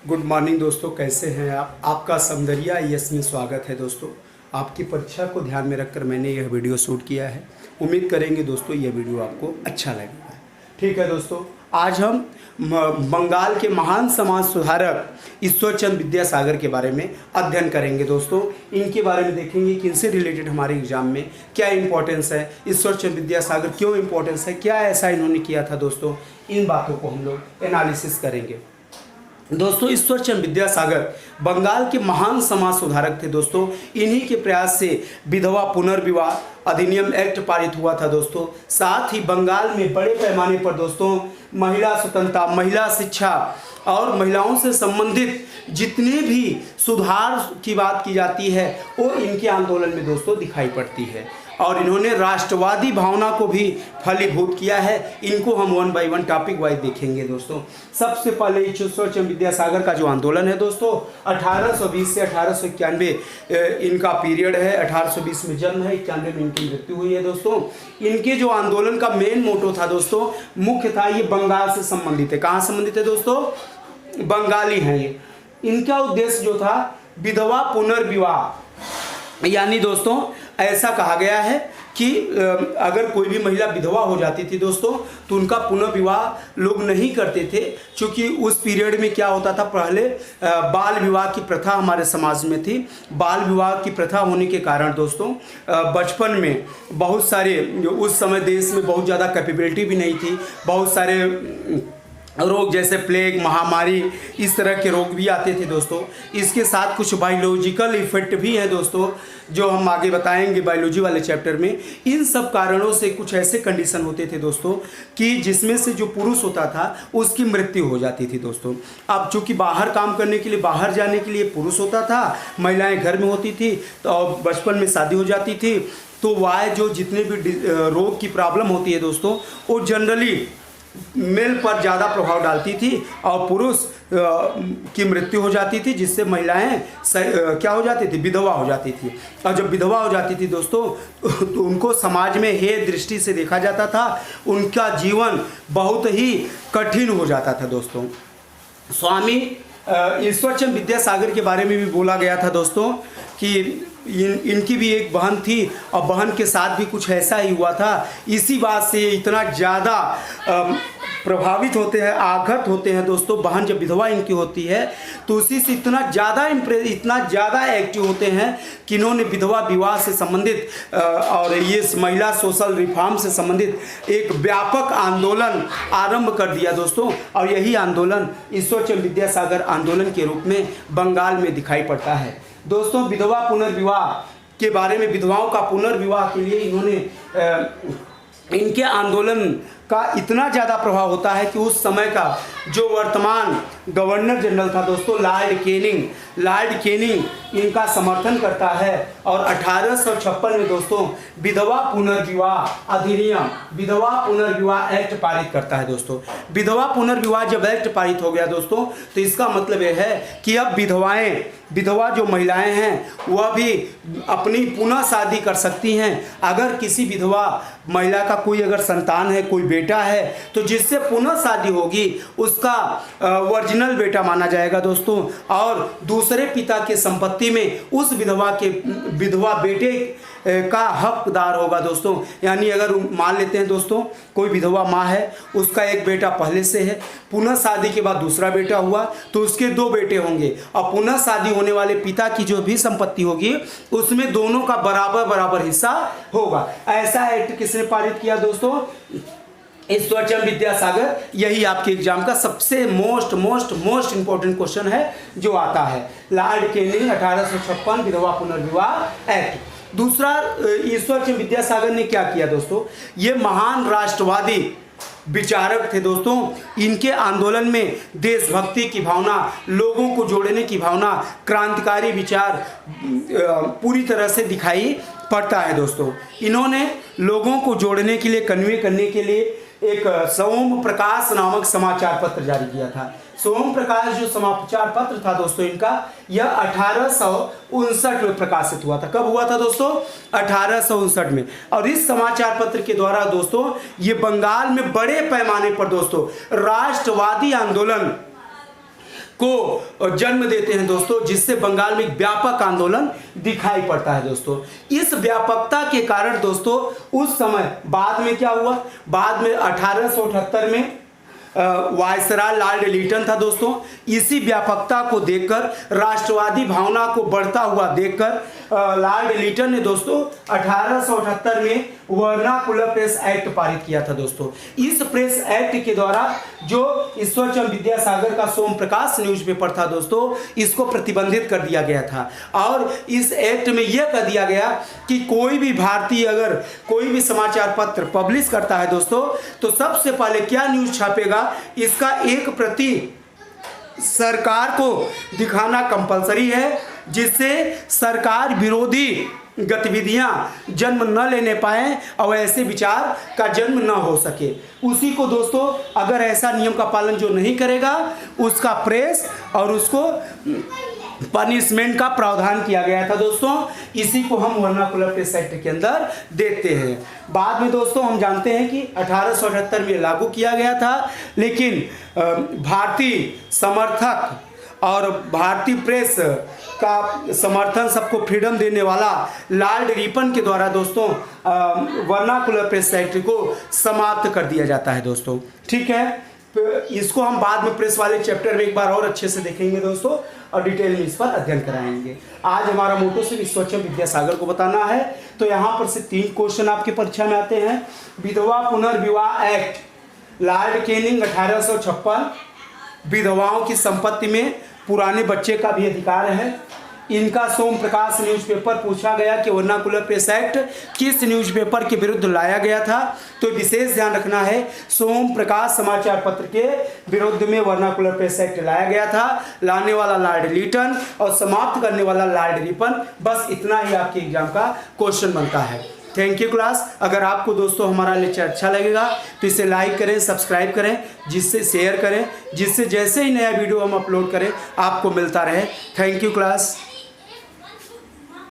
Good morning दोस्तों, कैसे हैं आप? आपका सौंदर्या यस में स्वागत है दोस्तों। आपकी परीक्षा को ध्यान में रखकर मैंने यह वीडियो शूट किया है। उम्मीद करेंगे दोस्तों यह वीडियो आपको अच्छा लगेगा। ठीक है दोस्तों, आज हम बंगाल के महान समाज सुधारक ईश्वरचंद्र विद्यासागर के बारे में अध्ययन करेंगे दोस्तों। इनके बारे में देखेंगे कि इनसे रिलेटेड हमारे एग्जाम में क्या इंपॉर्टेंस है, ईश्वरचंद्र विद्यासागर क्यों इंपॉर्टेंस है, क्या ऐसा इन्होंने किया था दोस्तों। इन बातों को हम लोग एनालिसिस करेंगे दोस्तों। ईश्वरचंद्र विद्यासागर बंगाल के महान समाज सुधारक थे दोस्तों। इन्हीं के प्रयास से विधवा पुनर्विवाह अधिनियम एक्ट पारित हुआ था दोस्तों। साथ ही बंगाल में बड़े पैमाने पर दोस्तों महिला स्वतंत्रता, महिला शिक्षा और महिलाओं से संबंधित जितने भी सुधार की बात की जाती है वो इनके आंदोलन में दोस्तों दिखाई पड़ती है। और इन्होंने राष्ट्रवादी भावना को भी फलीभूत किया है। इनको हम one by one topic wise देखेंगे दोस्तों। सबसे पहले ईश्वरचंद्र विद्यासागर का जो आंदोलन है दोस्तों 1820 से 1891 इनका पीरियड है। 1820 में जन्म है, 91 में इनकी मृत्यु हुई है दोस्तों। इनके जो आंदोलन का मेन मोटो था दोस्तों, मुख्य था ये बंगाल से संबंधित है। कहाँ संबंधित है दोस्तों? बंगाली हैं ये। इनका उद्देश्य जो था विधवा पुनर्विवाह, यानी दोस्तों ऐसा कहा गया है कि अगर कोई भी महिला विधवा हो जाती थी दोस्तों तो उनका पुनर्विवाह लोग नहीं करते थे, क्योंकि उस पीरियड में क्या होता था, पहले बाल विवाह की प्रथा हमारे समाज में थी। बाल विवाह की प्रथा होने के कारण दोस्तों बचपन में बहुत सारे, उस समय देश में बहुत ज़्यादा कैपेबिलिटी भी नहीं थी, बहुत सारे रोग जैसे प्लेग, महामारी, इस तरह के रोग भी आते थे दोस्तों। इसके साथ कुछ बायोलॉजिकल इफेक्ट भी हैं दोस्तों, जो हम आगे बताएंगे बायोलॉजी वाले चैप्टर में। इन सब कारणों से कुछ ऐसे कंडीशन होते थे दोस्तों कि जिसमें से जो पुरुष होता था उसकी मृत्यु हो जाती थी दोस्तों। अब चूँकि बाहर काम करने के लिए, बाहर जाने के लिए पुरुष होता था, महिलाएँ घर में होती थी, तो बचपन में शादी हो जाती थी, तो वह जो जितने भी रोग की प्रॉब्लम होती है दोस्तों वो जनरली मेल पर ज़्यादा प्रभाव डालती थी और पुरुष की मृत्यु हो जाती थी, जिससे महिलाएं क्या हो जाती थी, विधवा हो जाती थी। और जब विधवा हो जाती थी दोस्तों तो उनको समाज में हे दृष्टि से देखा जाता था, उनका जीवन बहुत ही कठिन हो जाता था दोस्तों। स्वामी ईश्वरचंद्र विद्यासागर के बारे में भी बोला गया था दोस्तों कि इनकी भी एक बहन थी और बहन के साथ भी कुछ ऐसा ही हुआ था। इसी बात से इतना ज़्यादा प्रभावित होते हैं, आघात होते हैं दोस्तों। बहन जब विधवा इनकी होती है तो उसी से इतना ज़्यादा एक्टिव होते हैं कि इन्होंने विधवा विवाह से संबंधित और ये महिला सोशल रिफॉर्म से संबंधित एक व्यापक आंदोलन आरंभ कर दिया दोस्तों। और यही आंदोलन ईश्वरचंद्र विद्यासागर आंदोलन के रूप में बंगाल में दिखाई पड़ता है दोस्तों। विधवा पुनर्विवाह के बारे में, विधवाओं का पुनर्विवाह के लिए इन्होंने, इनके आंदोलन का इतना ज़्यादा प्रभाव होता है कि उस समय का जो वर्तमान गवर्नर जनरल था दोस्तों लॉर्ड कैनिंग इनका समर्थन करता है और 1856 में दोस्तों विधवा पुनर्विवाह अधिनियम, विधवा पुनर्विवाह एक्ट पारित करता है दोस्तों। विधवा पुनर्विवाह जब एक्ट पारित हो गया दोस्तों तो इसका मतलब यह है कि अब विधवा जो महिलाएं हैं वह भी अपनी पुनः शादी कर सकती हैं। अगर किसी विधवा महिला का कोई अगर संतान है, कोई बेटा है, तो जिससे पुनः शादी होगी उसका ओरिजिनल बेटा माना जाएगा दोस्तों। और दूसरे पिता के संपत्ति में उस विधवा बेटे का हकदार होगा दोस्तों। यानी अगर मान लेते हैं दोस्तों कोई विधवा माँ है, उसका एक बेटा पहले से है, पुनः शादी के बाद दूसरा बेटा हुआ तो उसके 2 बेटे होंगे और पुनः शादी होने वाले पिता की जो भी संपत्ति होगी उसमें दोनों का बराबर हिस्सा होगा। ऐसा एक्ट किसने पारित किया दोस्तों? ईश्वरचंद्र विद्यासागर। यही आपके एग्जाम का सबसे मोस्ट इंपॉर्टेंट क्वेश्चन है जो आता है। लॉर्ड कैनिंग 1856 विधवा पुनर्विवाह एक्ट। दूसरा, ईश्वरचंद्र विद्यासागर ने क्या किया दोस्तों? ये महान राष्ट्रवादी विचारक थे दोस्तों। इनके आंदोलन में देशभक्ति की भावना, लोगों को जोड़ने की भावना, क्रांतिकारी विचार पूरी तरह से दिखाई पड़ता है दोस्तों। इन्होंने लोगों को जोड़ने के लिए, कन्वे करने के लिए एक सोम प्रकाश नामक समाचार पत्र जारी किया था। सोम प्रकाश जो समाचार पत्र था दोस्तों इनका, यह 1859 में प्रकाशित हुआ था। कब हुआ था दोस्तों? 1859 में। और इस समाचार पत्र के द्वारा दोस्तों ये बंगाल में बड़े पैमाने पर दोस्तों राष्ट्रवादी आंदोलन को जन्म देते हैं दोस्तों, जिससे बंगाल में एक व्यापक आंदोलन दिखाई पड़ता है दोस्तों। इस व्यापकता के कारण दोस्तों उस समय बाद में क्या हुआ, बाद में 1878 में वायसराय लॉर्ड लिटन था दोस्तों। इसी व्यापकता को देखकर, राष्ट्रवादी भावना को बढ़ता हुआ देखकर लॉर्ड लिटन ने दोस्तों 1878 में वर्नाकुलर प्रेस एक्ट पारित किया था दोस्तों। इस प्रेस एक्ट के द्वारा जो ईश्वरचंद्र विद्यासागर का सोम प्रकाश न्यूज़पेपर था दोस्तों, इसको प्रतिबंधित कर दिया गया था। और इस एक्ट में यह कह दिया गया कि कोई भी भारतीय अगर कोई भी समाचार पत्र पब्लिश करता है दोस्तों, तो सबसे पहले क्या न्यूज़ छापेगा, इसका एक प्रति सरकार को दिखाना कंपलसरी है, जिससे सरकार विरोधी गतिविधियां जन्म न लेने पाए और ऐसे विचार का जन्म न हो सके। उसी को दोस्तों अगर ऐसा नियम का पालन जो नहीं करेगा, उसका प्रेस और उसको पनिशमेंट का प्रावधान किया गया था दोस्तों। इसी को हम वर्नाकुलर प्रेस एक्ट के अंदर देखते हैं। बाद में दोस्तों हम जानते हैं कि 1878 में लागू किया गया था, लेकिन भारतीय समर्थक और भारतीय प्रेस का समर्थन, सबको फ्रीडम देने वाला लॉर्ड रिपन के द्वारा दोस्तों वर्नाकुलर प्रेस एक्ट को समाप्त कर दिया जाता है दोस्तों। ठीक है, इसको हम बाद में प्रेस वाले चैप्टर में एक बार और अच्छे से देखेंगे दोस्तों, और डिटेल में इस पर अध्ययन कराएंगे। आज हमारा मोटो सिर्फ ईश्वरचंद्र विद्यासागर को बताना है। तो यहाँ पर से 3 क्वेश्चन आपकी परीक्षा में आते हैं। विधवा पुनर्विवाह एक्ट, लॉर्ड कैनिंग 1856, विधवाओं की संपत्ति में पुराने बच्चे का भी अधिकार है। इनका सोम प्रकाश न्यूज़पेपर पूछा गया कि वर्नाकुलर प्रेस एक्ट किस न्यूज़पेपर के विरुद्ध लाया गया था, तो विशेष ध्यान रखना है, सोम प्रकाश समाचार पत्र के विरुद्ध में वर्नाकुलर प्रेस एक्ट लाया गया था। लाने वाला लॉर्ड लिटन और समाप्त करने वाला लॉर्ड रिपन। बस इतना ही आपके एग्जाम का क्वेश्चन बनता है। Thank you class. अगर आपको दोस्तों हमारा लेक्चर अच्छा लगेगा तो इसे लाइक करें, सब्सक्राइब करें, जिससे शेयर करें, जिससे जैसे ही नया वीडियो हम अपलोड करें आपको मिलता रहे। Thank you class.